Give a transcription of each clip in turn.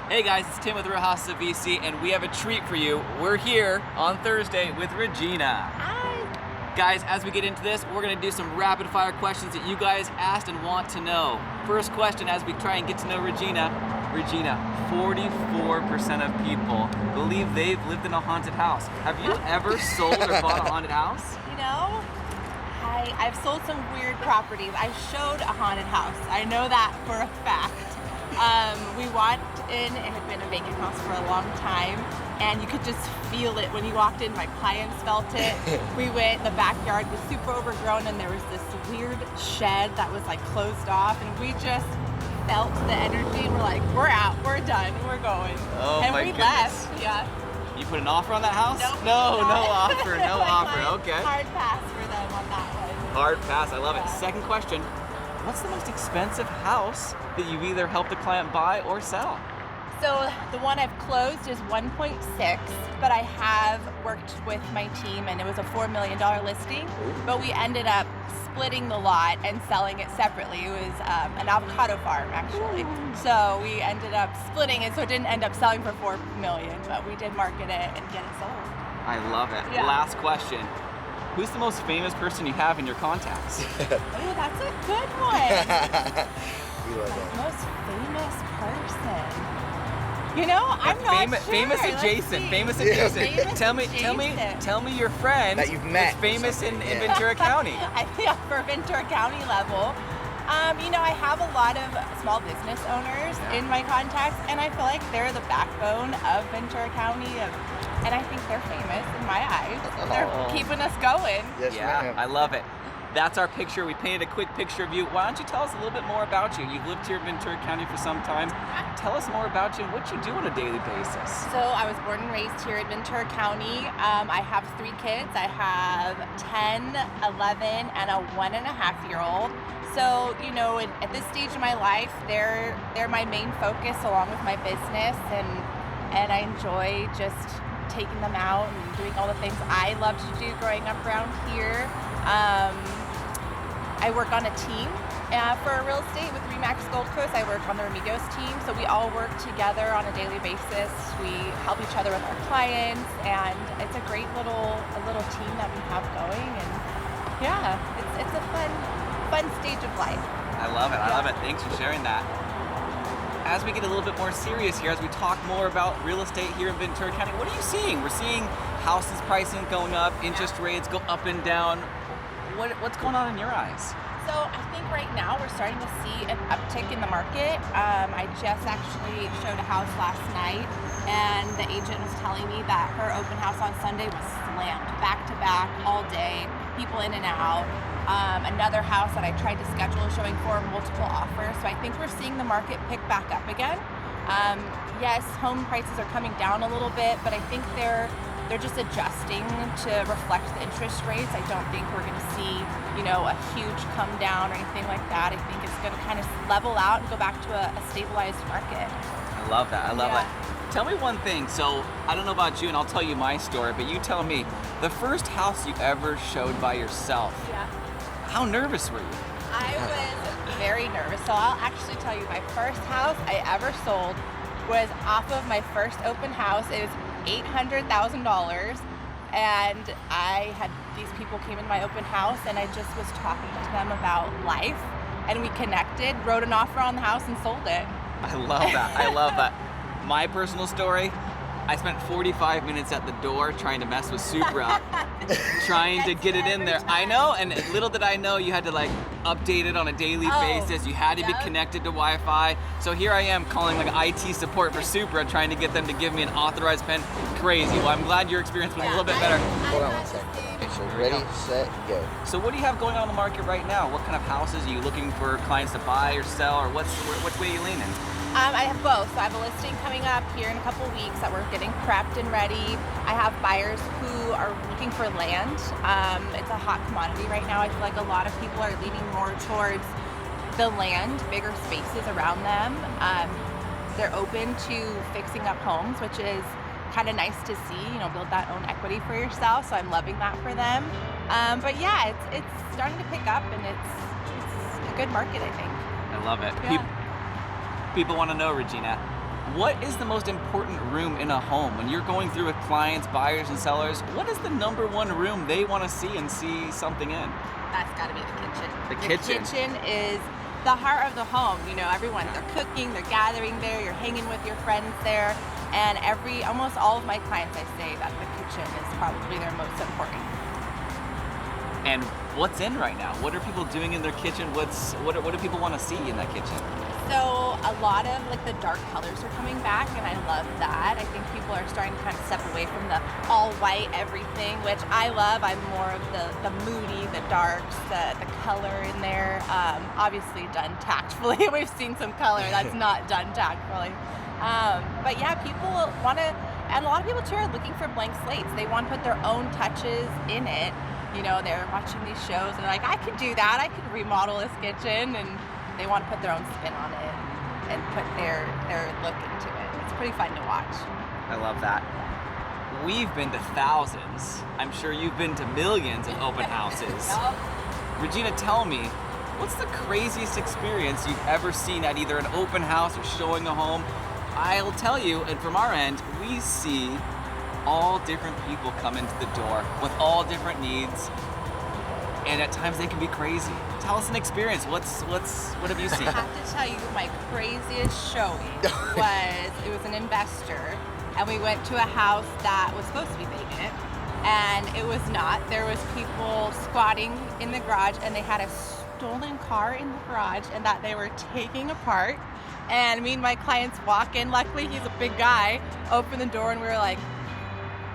Hey guys, it's Tim with Real Houses of VC, and we have a treat for you. We're here on Thursday with Regena. Hi. Guys, as we get into this, we're gonna do some rapid fire questions that you guys asked and want to know. First question, as we try and get to know Regena. Regena, 44% of people believe they've lived in a haunted house. Have you ever sold or bought a haunted house? You know, I've sold some weird properties. I showed a haunted house. I know that for a fact. We walked in, it had been a vacant house for a long time, and you could just feel it when you walked in. My clients felt it. We went, the backyard was super overgrown, and there was this weird shed that was like closed off, and we just felt the energy, and we're like, we're out, we're done, we're going. Oh, and my we goodness. left, yeah. You put an offer on that house? Nope, No not. offer, no offer, okay. Hard pass for them on that one. Hard pass, I love it. Yeah. Second question, what's the most expensive house that you've either helped a client buy or sell? So the one I've closed is 1.6, but I have worked with my team, and it was a $4 million listing, but we ended up splitting the lot and selling it separately. It was an avocado farm, actually. So we ended up splitting it, so it didn't end up selling for $4 million, but we did market it and get it sold. I love it. Yeah. Last question. Who's the most famous person you have in your contacts? Oh, that's a good one. We love that. Most famous person. You know, I'm not sure. Famous Let's adjacent. see. Famous Yeah. adjacent. Famous Tell me your friend That you've met who's famous in Yeah. Ventura County. I think for Ventura County level. You know, I have a lot of small business owners in my contacts, and I feel like they're the backbone of Ventura County, and I think they're famous in my eyes. They're keeping us going. Yes, Yeah, ma'am. I love it. That's our picture. We painted a quick picture of you. Why don't you tell us a little bit more about you? You've lived here in Ventura County for some time. Tell us more about you and what you do on a daily basis. So I was born and raised here in Ventura County. I have 3 kids. I have 10, 11, and a 1.5-year-old. So, you know, at this stage of my life, they're my main focus along with my business, and I enjoy just taking them out and doing all the things I loved to do growing up around here. I work on a team for real estate with RE/MAX Gold Coast. I work on the Remedios team, so we all work together on a daily basis. We help each other with our clients, and it's a great little team that we have going. And yeah, it's a fun stage of life. I love it. I love it. Thanks for sharing that. As we get a little bit more serious here, as we talk more about real estate here in Ventura County, what are you seeing? We're seeing houses pricing going up, interest rates go up and down. What's going on in your eyes? So I think right now we're starting to see an uptick in the market. I just actually showed a house last night, and the agent was telling me that her open house on Sunday was slammed back to back all day, people in and out. Another house that I tried to schedule is showing 4 multiple offers. So I think we're seeing the market pick back up again. Yes, home prices are coming down a little bit, but I think they're just adjusting to reflect the interest rates. I don't think we're going to see, you know, a huge come down or anything like that. I think it's going to kind of level out and go back to a stabilized market. I love that. I love it. Tell me one thing. So I don't know about you, and I'll tell you my story, but you tell me, the first house you ever showed by yourself, how nervous were you? I was very nervous. So I'll actually tell you, my first house I ever sold was off of my first open house. It was $800,000, and I had these people came in my open house, and I just was talking to them about life, and we connected, wrote an offer on the house, and sold it. I love that. I love that. My personal story, I spent 45 minutes at the door trying to mess with Supra, trying to get it in there. I know, and little did I know you had to like update it on a daily basis. You had to be connected to Wi-Fi. So here I am calling like IT support for Supra, trying to get them to give me an authorized pen. Crazy. Well, I'm glad your experience went a little bit better. Hold on one second. Okay, so ready, set, go. So what do you have going on in the market right now? What kind of houses are you looking for clients to buy or sell, or which way are you leaning? I have both. So I have a listing coming up here in a couple weeks that we're getting prepped and ready. I have buyers who are looking for land. It's a hot commodity right now. I feel like a lot of people are leaning more towards the land, bigger spaces around them. They're open to fixing up homes, which is kind of nice to see, you know, build that own equity for yourself. So I'm loving that for them. But yeah, it's starting to pick up, and it's a good market, I think. I love it. Yeah. People want to know, Regena, What is the most important room in a home? When you're going through with clients, buyers, and sellers, what is the number one room they want to see and see something in? That's got to be the kitchen. The kitchen. kitchen is the heart of the home. You know, everyone, they're cooking, they're gathering there, you're hanging with your friends there. And almost all of my clients, I say that the kitchen is probably their most important. And what's in right now? What are people doing in their kitchen? What do people want to see in that kitchen? So a lot of like the dark colors are coming back, and I love that. I think people are starting to kind of step away from the all white everything, which I love. I'm more of the moody, the darks, the color in there. Obviously done tactfully. We've seen some color that's not done tactfully. But yeah, people want to, and a lot of people too are looking for blank slates. They want to put their own touches in it. You know, they're watching these shows and they're like, I could do that. I could remodel this kitchen, and they want to put their own spin on it and put their look into it. It's pretty fun to watch. I love that. We've been to thousands. I'm sure you've been to millions of open houses. Regina, tell me, what's the craziest experience you've ever seen at either an open house or showing a home? I'll tell you, and from our end, we see all different people come into the door with all different needs, and at times they can be crazy. Tell us an experience. What have you seen? I have to tell you, my craziest showing was an investor, and we went to a house that was supposed to be vacant, and it was not. There was people squatting in the garage, and they had a stolen car in the garage, and that they were taking apart. And me and my clients walk in. Luckily, he's a big guy. Open the door, and we were like,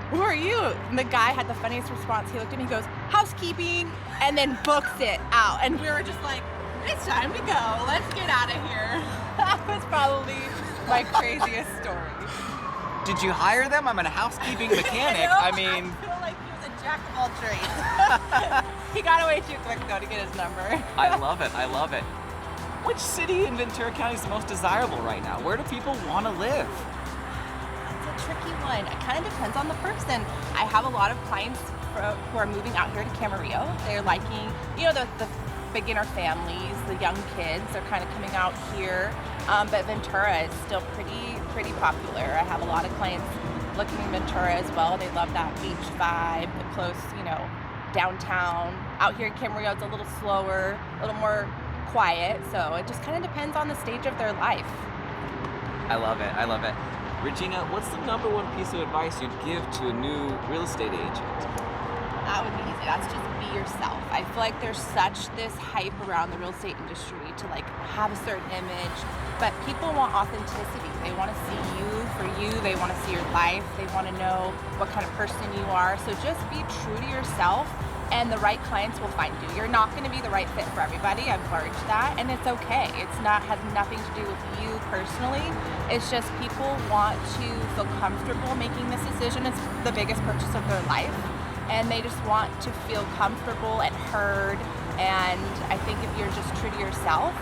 who are you? And the guy had the funniest response. He looked at me, he goes, housekeeping, and then books it out. And we were just like, it's time to go. Let's get out of here. That was probably my craziest story. Did you hire them? I'm a housekeeping mechanic. I mean, feel like he was a jack of all trades. He got away too quick though to get his number. I love it. I love it. Which city in Ventura County is the most desirable right now? Where do people want to live? Tricky one. It kind of depends on the person. I have a lot of clients who are moving out here to Camarillo. They're liking, you know, the beginner families, the young kids. They're kind of coming out here. But Ventura is still pretty popular. I have a lot of clients looking in Ventura as well. They love that beach vibe, the close, you know, downtown. Out here in Camarillo, it's a little slower, a little more quiet. So it just kind of depends on the stage of their life. I love it. I love it. Regina, what's the number one piece of advice you'd give to a new real estate agent? That would be easy. That's just be yourself. I feel like there's such this hype around the real estate industry to like have a certain image, but people want authenticity. They want to see you for you. They want to see your life. They want to know what kind of person you are. So just be true to yourself, and the right clients will find you. You're not going to be the right fit for everybody. I've learned that, and it's okay. It's not has nothing to do with you personally. It's just people want to feel comfortable making this decision. It's the biggest purchase of their life, and they just want to feel comfortable and heard. And I think if you're just true to yourself,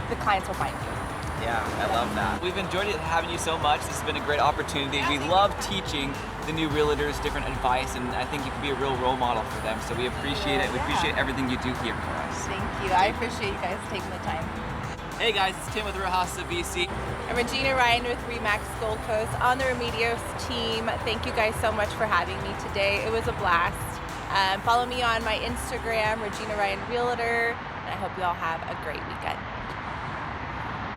the clients will find you. Yeah, I love that. We've enjoyed having you so much. This has been a great opportunity. We love teaching the new realtors different advice, and I think you can be a real role model for them. So we appreciate it. We appreciate everything you do here for us. Thank you. I appreciate you guys taking the time. Hey guys, it's Tim with Real House of BC. I'm Regena Ryan with Remax Gold Coast on the Remedios team. Thank you guys so much for having me today. It was a blast. Follow me on my Instagram, Regena Ryan Realtor, and I hope you all have a great weekend.